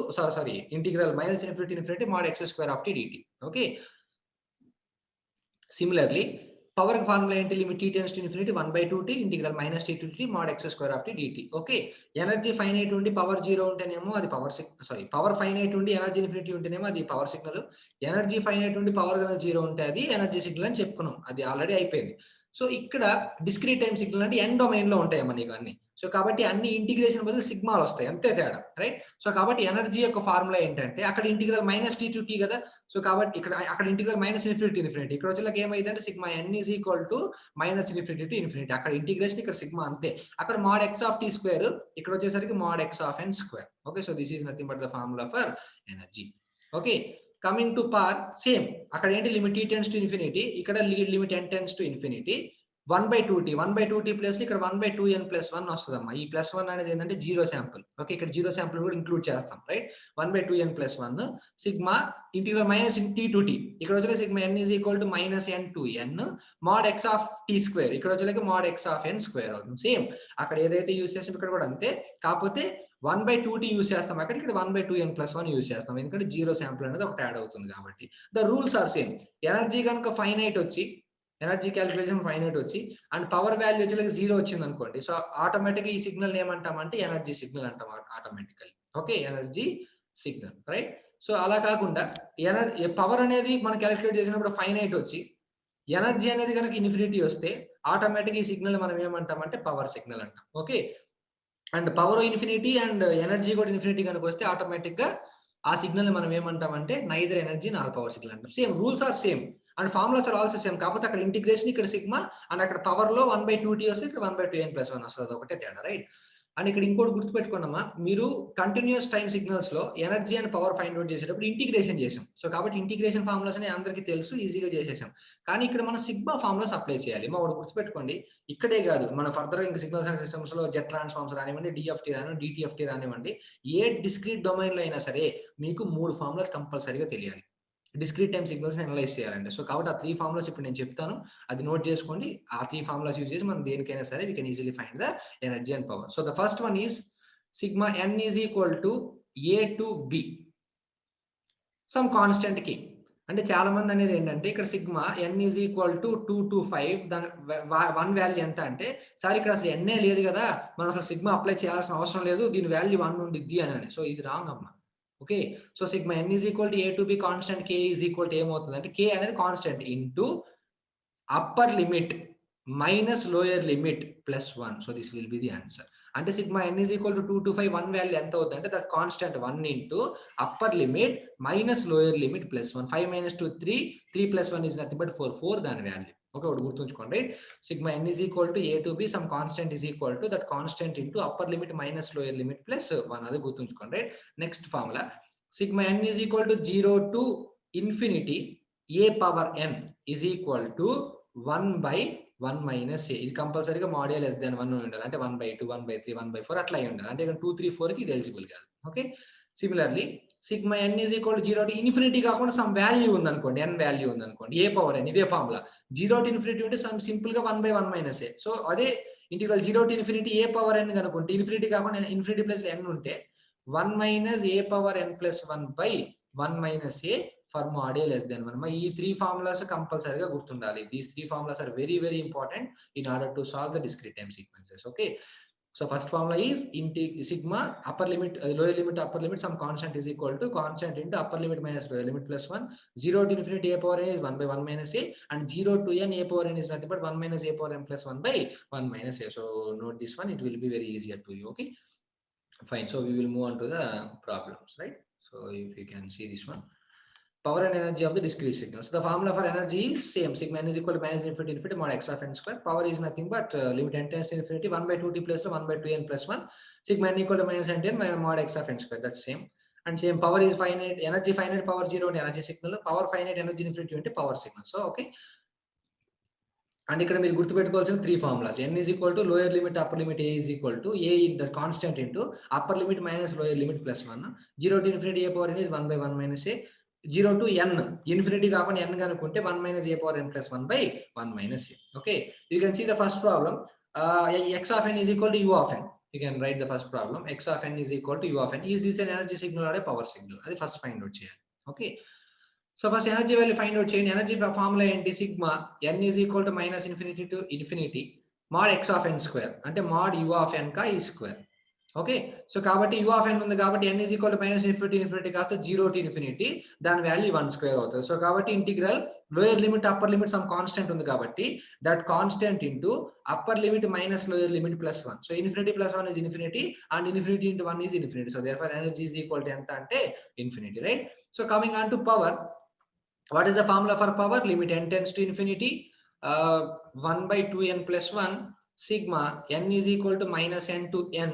integral -∞ mod x² of t dt. Okay, similarly power formula ఏంటి, limit t tends to infinity 1/2t integral -t to t mod x² of t dt. Okay, energy finite ఉండి పవర్ 0 ఉంటేనేమో అది పవర్ ఫైనైట్ ఉండి ఎనర్జీ ఇన్ఫినిటీ ఉంటేనేమో అది పవర్ సిగ్నల్. ఎనర్జీ ఫైనైట్ ఉండి పవర్ 0 ఉంటే అది ఎనర్జీ సిగ్నల్ అని చెప్పుకున్నాం, అది ఆల్రెడీ అయిపోయింది. సో ఇక్కడ డిస్క్రీట్ టైం సిగ్నల్ అంటే n డొమైన్ లో ఉంటాయి మనకి అన్ని. సో కాబట్టి అన్ని ఇంటిగ్రేషన్ బదులు సిగ్మాలు వస్తాయి, అంతే తేడా రైట్. సో కాబట్టి ఎనర్జీ యొక్క ఫార్ములా ఏంటంటే అక్కడ ఇంటిగ్రల్ -t to t కదా. సో కాబట్టి అక్కడ ఇంటిగ్రల్ -∞ ఇక్కడ వచ్చేలాగా ఏమైంది అంటే sigma n is equal to -∞ to ∞. అక్కడ ఇంటిగ్రేషన్, ఇక్కడ సిగ్మా అంతే. అక్కడ mod x of t square, ఇక్కడ వచ్చేసరికి mod x of n square. Okay, so this is nothing but the formula for energy. Okay, coming to power same. అక్కడ ఏంటి limit t tends to infinity, ఇక్కడ limit n tends to infinity 1/2t plus ఇక్కడ 1/2n + 1 వస్తుందమ్మా. ఈ +1 అనేది ఏంటంటే జీరో శాంపుల్. ఓకే, ఇక్కడ జీరో శాంపుల్ కూడా ఇంక్లూడ్ చేస్తాం right. 1/2n + 1 sigma integral -t to t, ఇక్కడ వచ్చే sigma n is equal to -n to n mod x of t square, ఇక్కడ వచ్చేలాగా mod x of n square అవుతుంది. సేమ్ అక్కడ ఏదైతే యూజ్ చేస్తాం ఇక్కడ కూడా అంతే, కాకపోతే 1/2t యూజ్ చేస్తాం, అక్కడ ఇక్కడ 1/2n + 1 యూజ్ చేస్తాం, ఎందుకంటే జీరో శాంపుల్ అనేది ఒకటి యాడ్ అవుతుంది కాబట్టి. The rules are same. Energy కనుక ఫైనైట్ వచ్చి, ఎనర్జీ క్యాలిక్యులేషన్ ఫైనైట్ వచ్చి అండ్ పవర్ వాల్యూ వచ్చేలాగా 0 వచ్చింది అనుకోండి, సో ఆటోమేటిక్గా ఈ సిగ్నల్ ఏమంటామంటే ఎనర్జీ సిగ్నల్ అంటాం automatically. Okay, energy signal right. So అలా కాకుండా పవర్ అనేది మనం క్యాలిక్యులేట్ చేసినప్పుడు ఫైనైట్ వచ్చి ఎనర్జీ అనేది కనుక ఇన్ఫినిటీ వస్తే ఆటోమేటిక్ ఈ సిగ్నల్ మనం ఏమంటామంటే పవర్ సిగ్నల్ అంటాం. Okay, and power infinity and energy కూడా ఇన్ఫినిటీ కనుక వస్తే ఆటోమేటిక్ గా ఆ సిగ్నల్ మనం ఏమంటామంటే neither energy nor power signal అంటాం. Same rules are same and formulas are also same, కాకపోతే అక్కడ ఇంటిగ్రేషన్, ఇక్కడ సిగ్మా, అండ్ అక్కడ పవర్ లో 1/2t వస్తే ఇక్కడ 1/2n + 1 వస్తుంది, ఒకటే తేడా రైట్. అండ్ ఇక్కడ ఇంకోటి గుర్తుపెట్టుకోండమ్మా, మీరు కంటిన్యూస్ టైం సిగ్నల్స్ లో energy and power find out చేసేటప్పుడు ఇంటిగ్రేషన్ చేసాం. సో కాబట్టి ఇంటిగ్రేషన్ ఫార్ములాస్ అని అందరికీ తెలుసు, ఈజీగా చేసేసాం. కానీ ఇక్కడ మనం సిగ్మా ఫార్ములాస్ అప్లై చేయాలి. మా ఒకటి గుర్తుపెట్టుకోండి, ఇక్కడే కాదు మన ఫర్దర్ ఇంకా సిగ్నల్స్ అండ్ సిస్టమ్స్ లో జెట్ ట్రాన్స్ఫార్మ్స్ రానివ్వండి, డిఎఫ్టీ రానివ్వండి, డిటిఎఫ్టీ రానివ్వండి, ఏ డిస్క్రీట్ డొమైన్ లో అయినా సరే మీకు 3 ఫార్ములాస్ కంపల్సరీగా తెలియాలి డిస్క్రీట్ టైం సిగ్నల్స్ అనలైజ్ చేయాలంటే. సో కాబట్టి ఆ 3 ఫార్ములాస్ ఇప్పుడు నేను చెప్తాను, అది నోట్ చేసుకోండి. ఆ 3 ఫార్ములాస్ యూజ్ చేసి మనం దేనికైనా సరే we can easily find the energy and power. So the first one is sigma n is equal to a to b some constant కి. అంటే చాలా మంది అనేది ఏంటంటే ఇక్కడ sigma n is equal to 2 to 5, దాని 1 వాల్యూ ఎంత అంటే సార్ ఇక్కడ అసలు n లేదు కదా, మనం అసలు సిగ్మా అప్లై చేయాల్సిన అవసరం లేదు, దీని వాల్యూ 1 ఉండిద్ది అని. సో ఇది రాంగ్ అమ్మా. Okay, so sigma n is equal to a to b constant, k is equal to ఏమవుతుంది అంటే k అనేది constant into upper limit minus lower limit +1. So this will be the answer. అంటే sigma n is equal to 2 to 5 1 value ఎంత అవుతుంది అంటే that constant 1 into upper limit minus lower limit +1. 5 - 2 3, 3 + 1 is nothing but 4 దాని వాల్యూ. ఓకే, ఒకటి గుర్తుంచుకోండి right. Sigma n is equal to a to b some constant is equal to that constant into upper limit minus lower limit +1, అది గుర్తుంచుకోండి right. Next formula sigma n is equal to 0 to infinity a power n is equal to 1/n 1 minus ఏ, ఇది కంపల్సరీగా mod a less than 1 ఉండాలి, అంటే 1/2 1/3 1/4 అట్లా అయి ఉండాలి, అంటే ఇక్కడ 2 3 4కి ఇది ఎలిజిబుల్ కాదు. Okay, similarly sigma n is equal to 0 to infinity కాకుండా సమ్ వాల్యూ ఉందనుకోండి, n వాల్యూ ఉందనుకోండి, a పవర్ n, ఇదే ఫార్ములా. 0 టు ఇన్ఫినిటీ ఉంటే సమ్ సింపుల్ గా 1/1 మైనస్ ఏ. సో అదే integral 0 to infinity a power n కనుకుంటే, ఇన్ఫినిటీ కాకుండా ఇన్ఫినిటీ ప్లస్ n ఉంటే 1 minus a power n plus 1/1 minus a for mod a less than 1. ఈ 3 ఫార్ములాస్ కంపల్సరీగా గుర్తుండాలి. These 3 formulas are very very important in order to solve the discrete time sequences. Okay, so first formula is sigma upper limit lower limit upper limit some constant is equal to constant into upper limit minus lower limit plus 1. 0 to infinity a power n is 1/1 minus a, and 0 to n a power n is nothing but 1 minus a power n plus 1/1 minus a. So note this one, it will be very easier to you. Okay, fine. So we will move on to the problems, right? So if you can see this one, power and energy of the discrete signals. The formula for energy is same, sigma n is equal to minus infinity infinity mod x of n square. Power is nothing but limit n tends to infinity 1/2t plus 1/2n plus 1. Sigma n equal to minus n t mod x of n square. That's same. And same, power is finite, energy finite, power 0 and energy signal. Power finite, energy infinity అంటే power signal. So okay, and ఇక్కడ మీరు గుర్తుపెట్టుకోవాల్సిన 3 formulas. n is equal to lower limit upper limit a is equal to a in the constant into upper limit minus lower limit plus 1. 0 to infinity a power n is 1/1 minus a. 0 to n, infinity కాకుండా n కనుక్కుంటే 1 minus a power n plus 1/1 minus a. Okay, you can see the first problem. X of n is equal to u of n. You can write the first problem. X of n is equal to u of n. Is this an energy signal or a power signal? అది ఫస్ట్ ఫైండ్ అవుట్ చేయాలి. Okay, so first energy value find out చేయండి. ఎనర్జీ ఫార్ములా ఏంటి? Sigma n is equal to minus infinity to infinity mod x of n square, అంటే mod u of n కా ఈ స్క్వేర్. ఓకే, సో కాబట్టి u of n ఉంది కాబట్టి n is equal to minus infinity కాస్త 0 to infinity, దాని వాల్యూ 1 స్క్వేర్ అవుతుంది. సో కాబట్టి integral lower limit upper limit some constant ఉంది కాబట్టి that constant into upper limit minus lower limit plus 1. So infinity plus 1 is infinity and infinity into 1 is infinity. So therefore energy is equal to ఎంత అంటే infinity, right? So coming on to power, what is the formula for power? Limit n tends to infinity 1/2n plus 1 sigma n is equal to minus n to n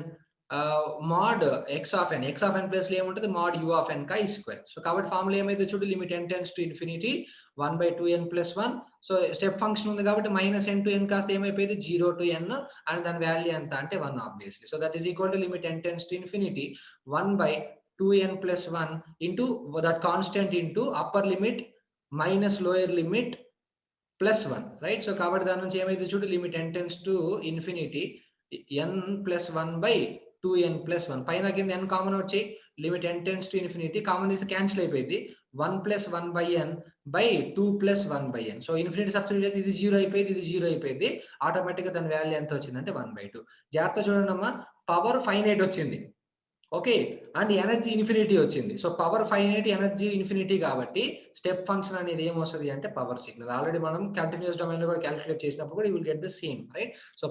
mod x of n. x of n plus లో ఏముంటుంది? mod u of n కా ఈ స్క్వేర్. సో కాబట్టి ఫార్ములా ఏమైతే చూడు, limit n tends to infinity 1/2n plus 1. So step function ఉంది కాబట్టి మైనస్ n to n కాస్త ఏమైపోయింది? 0 to n, అండ్ దాని వాల్యూ ఎంత అంటే 1 obviously. So that is equal to limit n tends to infinity 1/2n plus 1 into that constant into upper limit minus lower limit plus 1, right? So కాబట్టి దాని నుంచి ఏమైతే చూడు, limit n tends to infinity n plus 1/2n plus 1. పైన కింద n కామన్ అవుట్ చేయి, limit n tends to infinity common తీసి క్యాన్సిల్ అయిపోయింది, 1 plus 1/n/2 plus 1/n. So infinity substitute చేస్తే ఇది 0 అయిపోయింది, ఇది 0 అయిపోయింది, ఆటోమేటిక్ గా దాని వాల్యూ ఎంత వచ్చిందంటే 1/2. జాగ్రత్త చూడండి అమ్మా, పవర్ ఫైనైట్ వచ్చింది, ఓకే, అండ్ ఎనర్జీ ఇన్ఫినిటీ వచ్చింది. So power finite, energy infinity కాబట్టి స్టెప్ ఫంక్షన్ అనేది ఏమొస్తుంది అంటే పవర్ సిగ్నల్. ఆల్రెడీ మనం కంటిన్యూస్ డొమైన్ లో కూడా క్యాలిక్యులేట్ చేసినప్పుడు కూడా you will get the same, right? So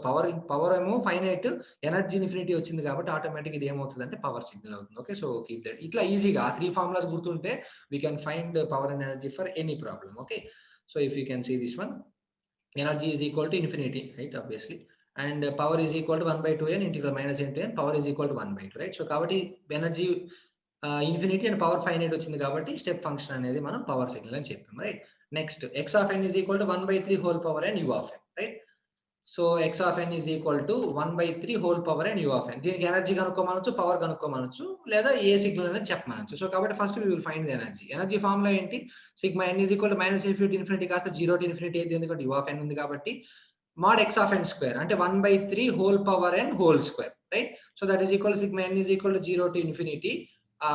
power ఏమో ఫైనైట్, ఎనర్జీ ఇన్ఫినిటీ వచ్చింది కాబట్టి ఆటోమేటిక్ ఇది ఏమవుతుంది అంటే పవర్ సిగ్నల్ అవుతుంది. Okay, so keep that. ఇట్లా ఈజీగా ఆ 3 ఫార్ములాస్ గుర్తుంటే we can find power and energy for any problem. Okay, so if you can see this one, energy is equal to infinity, right, obviously, and power is equal to 1/2n integral minus n to n, power is equal to 1/2, right? So కాబట్టి energy infinity and power finite వచ్చింది కాబట్టి స్టెప్ ఫంక్షన్ అనేది మనం పవర్ సిగ్నల్ అని చెప్పాం, right? Next x of n is equal to 1/3 whole power n u of n, right? So x of n is equal to 1/3 whole power n u of n. దీనికి ఎనర్జీ కనుక్కోమనొచ్చు, పవర్ కనుక్కోమనొచ్చు, లేదా ఏ సిగ్నల్ అనేది చెప్పమనొచ్చు. సో కాబట్టి first we will find the energy. Energy formula ఏంటి? Sigma n is equal to minus infinity కాస్త 0 to infinity అయితే, ఎందుకంటే u of n ఉంది కాబట్టి mod x of n square అంటే 1/3 whole power n whole square, right? So that is equal to sigma n is equal to 0 to infinity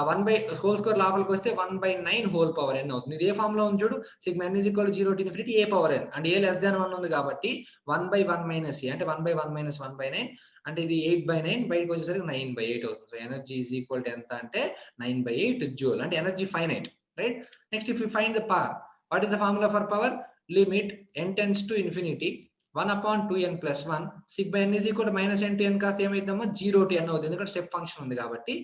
1/whole square లోపలికి వస్తే 1/9 whole power n అవుతుంది. ఇది ఏ ఫామ్ లో ఉంది చూడు, sigma n is equal to 0 to infinity a power n, and a less than 1 ఉంది కాబట్టి 1/1 minus a అంటే 1/1 minus 1/9, అంటే ఇది 8/9, బయటకు వచ్చేసరికి 9/8 అవుతుంది. So energy is equal to ఎంత అంటే 9/8 జూల్, అంటే energy finite, right? Next if you find the power, what is the formula for power? Limit n tends to infinity 1/2n plus 1 sigma n is equal to minus n to n కాస్త ఏమైందమ్మా 0 to n అవుతుంది, ఎందుకంటే స్టెప్ ఫంక్షన్ ఉంది కాబట్టి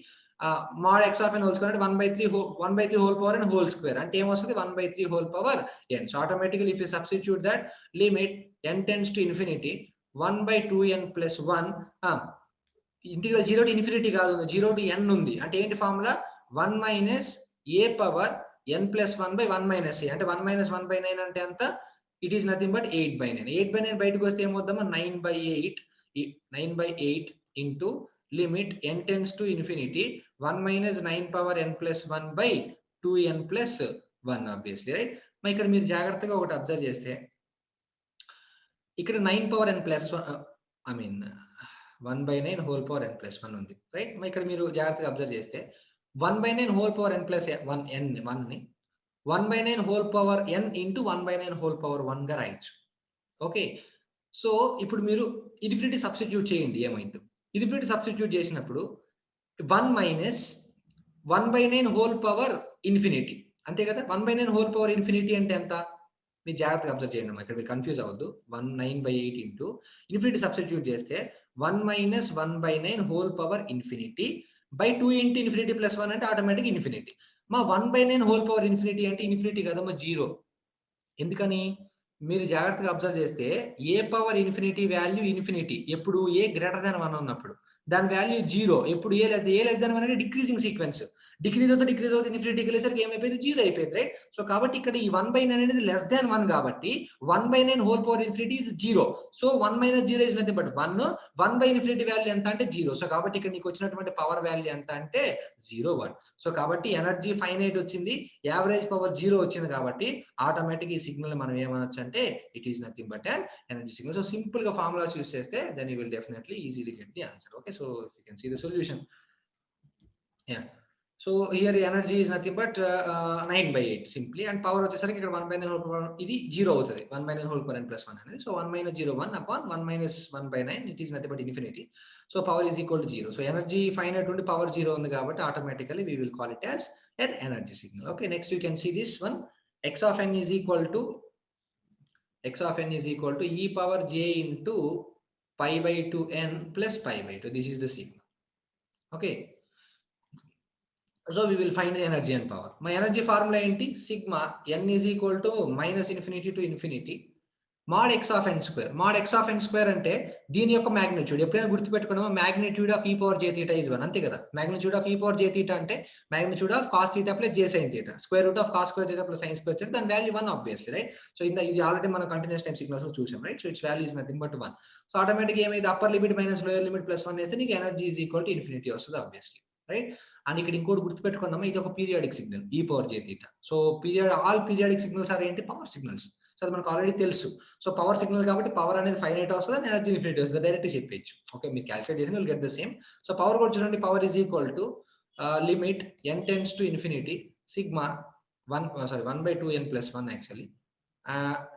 mod x of n whole square అంటే 1/3 whole power n whole square అంటే ఏమొస్తుంది 1/3 whole power n. So automatically if you substitute that limit n tends to infinity 1/2n plus 1 integral 0 to infinity కాదు, 0 to n ఉంది, అంటే ఏంటి formula? 1 minus a power n plus 1/1 minus a అంటే 1 minus 1/9 అంటే ఎంత? It is nothing but 8/9. 8/9 బయటకు వస్తే ఏమవుద్దామా 9/8 into limit n tends to infinity 1 minus 9 power n plus 1 by 2n plus 1 obviously right. మరి ఇక్కడ మీరు జాగ్రత్తగా ఒకటి అబ్జర్వ్ చేస్తే ఇక్కడ 9 power n plus 1/9 whole power n plus 1 ఉంది రైట్. మరి ఇక్కడ మీరు జాగ్రత్తగా అబ్జర్వ్ చేస్తే 1/9 హోల్ పవర్ n ప్లస్ 1 ని 1/9 whole power n into 1/9 whole power 1 గా రాయొచ్చు. ఓకే, సో ఇప్పుడు మీరు ఇన్ఫినిటీ సబ్స్టిట్యూట్ చేయండి, ఏమైంది ఇన్ఫినిటీ సబ్స్టిట్యూట్ చేసినప్పుడు 1 మైనస్ 1/9 హోల్ పవర్ ఇన్ఫినిటీ అంతే కదా. 1/9 హోల్ పవర్ ఇన్ఫినిటీ అంటే ఎంత మీరు జాగ్రత్తగా అబ్జర్వ్ చేయండి, ఇక్కడ మీరు కన్ఫ్యూజ్ అవ్వద్దు. 9/8 ఇంటూ ఇన్ఫినిటీ సబ్స్టిట్యూట్ చేస్తే 1 minus 1/9 whole power infinity by 2 into infinity plus 1 అంటే ఆటోమేటిక్ ఇన్ఫినిటీ. మా 1/9 హోల్ పవర్ ఇన్ఫినిటీ అంటే ఇన్ఫినిటీ కదా మా 0. ఎందుకని మీరు జాగ్రత్తగా అబ్జర్వ్ చేస్తే ఏ పవర్ ఇన్ఫినిటీ వాల్యూ ఇన్ఫినిటీ ఎప్పుడు ఏ గ్రేటర్ దాన్ 1 ఉన్నప్పుడు, దాని వాల్యూ 0 ఎప్పుడు ఏ లెస్ దాన్ 1 అంటే డిక్రీజింగ్ సీక్వెన్స్. డిక్రీజ్ అవుతుంది ఇన్ఫినిటీకి వెళ్ళేసరికి ఏమైపోయింది 0 అయిపోయింది రైట్. సో కాబట్టి ఇక్కడ ఈ 1/9 అనేది లెస్ దాన్ 1 కాబట్టి 1/9 whole power infinity is 0. So 1 minus 0 is nothing but 1 by infinity value ఎంత అంటే 0. సో కాబట్టి ఇక్కడ నీకు వచ్చినటువంటి పవర్ వాల్యూ ఎంత అంటే 0 సో కాబట్టి ఎనర్జీ ఫైనైట్ వచ్చింది, యావరేజ్ పవర్ 0 వచ్చింది కాబట్టి ఆటోమేటిక్ ఈ సిగ్నల్ మనం ఏమనొచ్చు అంటే it is nothing but an energy signal. So simple గా ఫార్ములాస్ యూస్ చేస్తే then you will definitely easily get the answer. Okay, so if you can see the solution. Yeah, so here energy is nothing but 9/8 simply, and power వచ్చేసరికి ఇక్కడ 1/9 హోల్ పవర్ ఇది 0 అవుతుంది. 1/9 హోల్ పవర్ n ప్లస్ 1 అనేది. So 1 minus 0 1 upon 1 minus 1/9 it is nothing but infinity. So power is equal to 0. So energy finite ఉండి పవర్ 0 ఉంది కాబట్టి automatically we will call it as an energy signal. Okay, next you can see this one. x of n is equal to e power j into pi by 2n plus pi by 2. This is the signal. Okay, so we will find the energy and power. My energy formula enti sigma n is equal to minus infinity to infinity mod x of n square. Mod x of n square అంటే దీని యొక్క మాగ్నిట్యూడ్ ఎప్పుడైనా గుర్తుపెట్టుకున్నామో magnitude of e power j theta is 1 అంతే కదా. magnitude of e power j theta అంటే magnitude of cos theta plus j sin theta, square root of cos square theta plus sin square theta, దాని వాల్యూ 1 obviously right. సో ఇది ఆల్రెడీ మనం కంటిన్యూస్ టైం సిగ్నల్స్ లో చూసాం రైట్. So it's value is nothing but 1. So automatic ఏమైంది upper limit minus lower limit plus 1 వేస్తే నీకు energy is equal to infinity వస్తుంది ఆబ్వియస్లీ రైట్. అండ్ ఇక్కడ ఇంకోటి గుర్తుపెట్టుకున్నామా, ఇది ఒక periodic signal e power j theta. So all periodic signals are ఏంటి పవర్ సిగ్నల్స్. సో అది మనకు ఆల్రెడీ తెలుసు. సో పవర్ సిగ్నల్ కాబట్టి పవర్ అనేది ఫైనైట్ వస్తుంది, ఎనర్జీ ఇన్ఫినిటీ వస్తుంది, డైరెక్ట్ చెప్పచ్చు. ఓకే, మీరు క్యాలిక్యులేట్ చేసి will get the same. So power కూడా చూడండి, power is equal to limit n tends to infinity sigma 1/2n plus 1 actually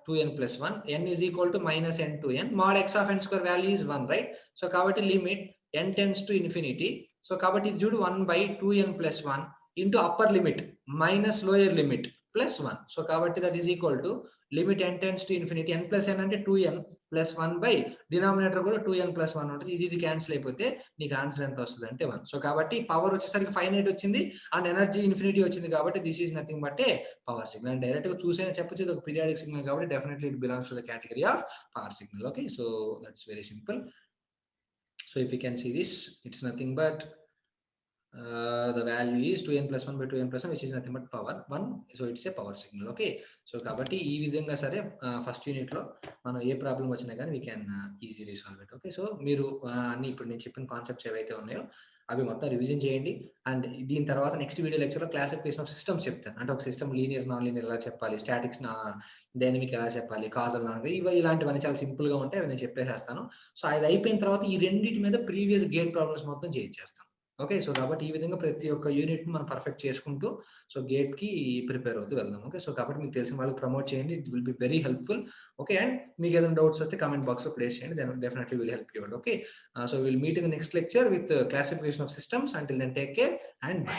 2n plus 1 n is equal to minus n to n mod x of n square value is 1 right. So కాబట్టి limit n tends to infinity. So కాబట్టి ఇది చూడు 1/2n plus 1 into upper limit minus lower limit plus 1. So కాబట్టి that is equal to limit n tends to infinity n plus n అంటే 2n ప్లస్ 1 బై డినామినేటర్ కూడా 2n ప్లస్ 1 ఉంటుంది. ఇది క్యాన్సిల్ అయిపోతే నీకు ఆన్సర్ ఎంత వస్తుంది అంటే 1. సో కాబట్టి పవర్ వచ్చేసరికి ఫైనైట్ వచ్చింది అండ్ ఎనర్జీ ఇన్ఫినిటీ వచ్చింది కాబట్టి this is nothing but a power signal. Direct గా చూసైనా చెప్పొచ్చు ఇది ఒక పీరియాడిక్ సిగ్నల్ కాబట్టి definitely it belongs to the category of power signal. Okay, so that's very simple. So if you can see this it's nothing but the value is 2n plus 1 by 2n plus 1 which is nothing but power 1. So it's a power signal. Okay, so కాబట్టి ఈ విధంగా సరే ఫస్ట్ యూనిట్ లో మనం ఏ ప్రాబ్లం వచ్చినా కానీ we can easily solve it. Okay, so మీరు అన్ని ఇప్పుడు నేను చెప్పిన కాన్సెప్ట్స్ ఏవైతే ఉన్నాయో అవి మొత్తం రివిజన్ చేయండి. అండ్ దీని తర్వాత నెక్స్ట్ వీడియో లెక్చర్ లో క్లాసిఫికేషన్ ఆఫ్ సిస్టమ్స్ చెప్తాను. అంటే ఒక సిస్టమ్ లీనియర్ నాన్ లీనియర్ ఎలా చెప్పాలి, స్టాటిక్స్ డైనమిక్ ఎలా చెప్పాలి, కాజల్ నాన్ ఇలాంటివన్నీ చాలా సింపుల్ గా ఉంటాయి, అవి నేను చెప్పేసేస్తాను. సో అది అయిపోయిన తర్వాత ఈ రెండింటి మీద ప్రీవియస్ గేట్ ప్రాబ్లమ్స్ మొత్తం చేయించేస్తాను. ఓకే, సో కాబట్టి ఈ విధంగా ప్రతి ఒక్క యూనిట్ మనం పర్ఫెక్ట్ చేసుకుంటూ సో గేట్ కి ప్రిపేర్ అవుతూ వెళ్దాం. ఓకే, సో కాబట్టి మీకు తెలిసిన వాళ్ళకి ప్రమోట్ చేయండి, it will be very helpful. Okay, and మీకు ఏదైనా డౌట్స్ వస్తే కామెంట్ బాక్స్ లో ప్లేస్ చేయండి, then definitely will help you out. Okay, so will meet in the next lecture with classification of systems. Until then take care and by.